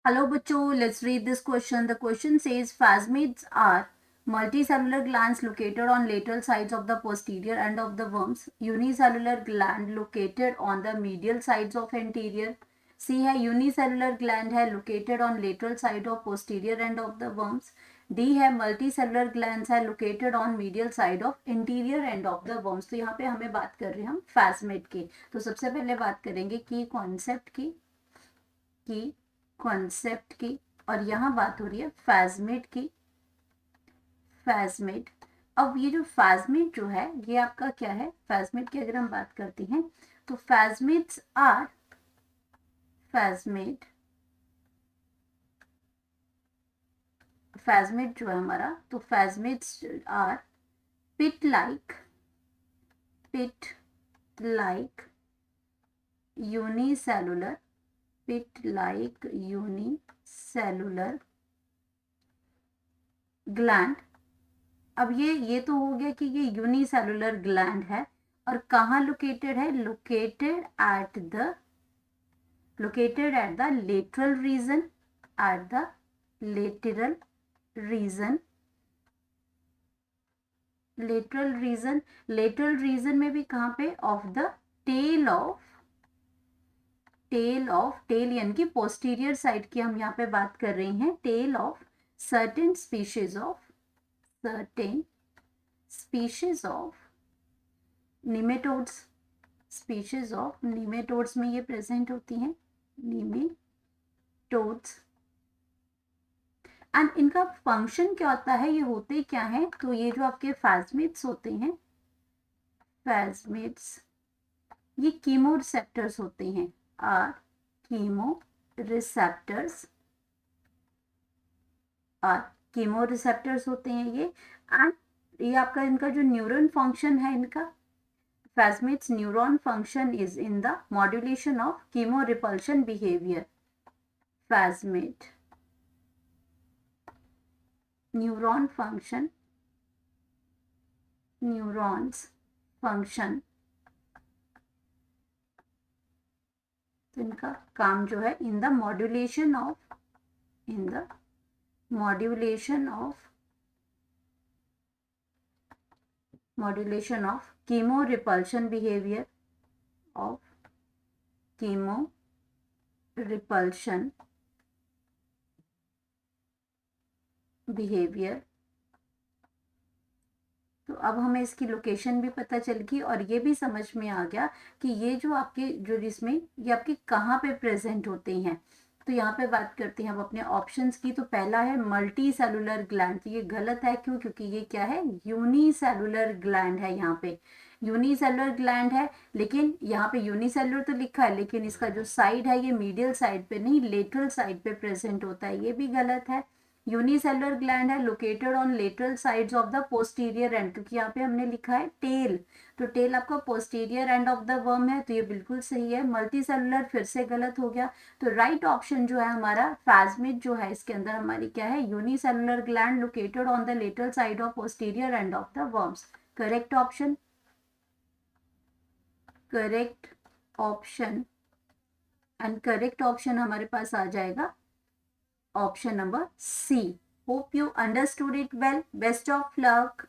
Hello, bachcho. Let's read this question. The question says phasmids are multicellular glands located on lateral sides of the posterior end of the worms, unicellular gland located on the medial sides of anterior. C है unicellular gland है located on lateral side of posterior end of the worms. D है multicellular glands है located on medial side of interior end of the worms. तो यहाँ पे हमें बात कर रहे हैं हम phasmid की. तो सबसे पहले बात करेंगे की कॉन्सेप्ट की कॉन्सेप्ट की और यहाँ बात हो रही है phasmid की. phasmid, अब ये जो phasmid जो है ये आपका क्या है, phasmid की अगर हम बात करते हैं तो phasmids आर phasmid जो है हमारा, तो phasmids are pit like unicellular gland. अब ये तो हो गया कि ये यूनिसेलुलर ग्लैंड है और कहाँ लोकेटेड है, located at the lateral region, lateral region में भी कहाँ पे, ऑफ द टेल यानी कि पोस्टीरियर साइड की हम यहाँ पे बात कर रहे हैं. Tail of certain species of nematodes में ये प्रेजेंट होती हैं, nematodes. एंड इनका फंक्शन क्या होता है, ये होते क्या है, तो ये जो आपके phasmids होते हैं, ये कीमोरिसेप्टर्स होते हैं, कीमोरिसेप्टर्स होते हैं ये. एंड ये आपका इनका जो न्यूरॉन फंक्शन है, इनका phasmids neuron function is in the modulation of chemo repulsion behaviour. phasmid neurons function, तो इनका काम जो है in the modulation of chemo repulsion behaviour, तो अब हमें इसकी लोकेशन भी पता चल गई और ये भी समझ में आ गया कि ये जो आपके जो इसमें ये आपके कहाँ पे प्रेजेंट होते हैं. तो यहाँ पे बात करते हैं अब अपने ऑप्शंस की. तो पहला है मल्टी सेलुलर ग्लैंड, तो ये गलत है. क्यों? क्योंकि ये क्या है, यूनिसेलुलर ग्लैंड है. यहाँ पे यूनिसेलुलर ग्लैंड है, लेकिन यहाँ पे यूनिसेलुलर तो लिखा है, लेकिन इसका जो साइड है ये मीडियल साइड पे नहीं, लेटरल साइड पे प्रेजेंट होता है. ये भी गलत है. यूनिसेलुलर ग्लैंड है located on lateral sides of the posterior and, क्योंकि यहाँ पे हमने लिखा है टेल, तो टेल आपका posterior end of the worm है, तो ये बिल्कुल सही है. मल्टी सेलुलर फिर से गलत हो गया. तो राइट ऑप्शन जो है हमारा phasmid जो है, इसके अंदर हमारी क्या है, unicellular gland located on the lateral side of posterior end of the worms. Correct option and correct option हमारे पास आ जाएगा option number C. Hope you understood it well. Best of luck.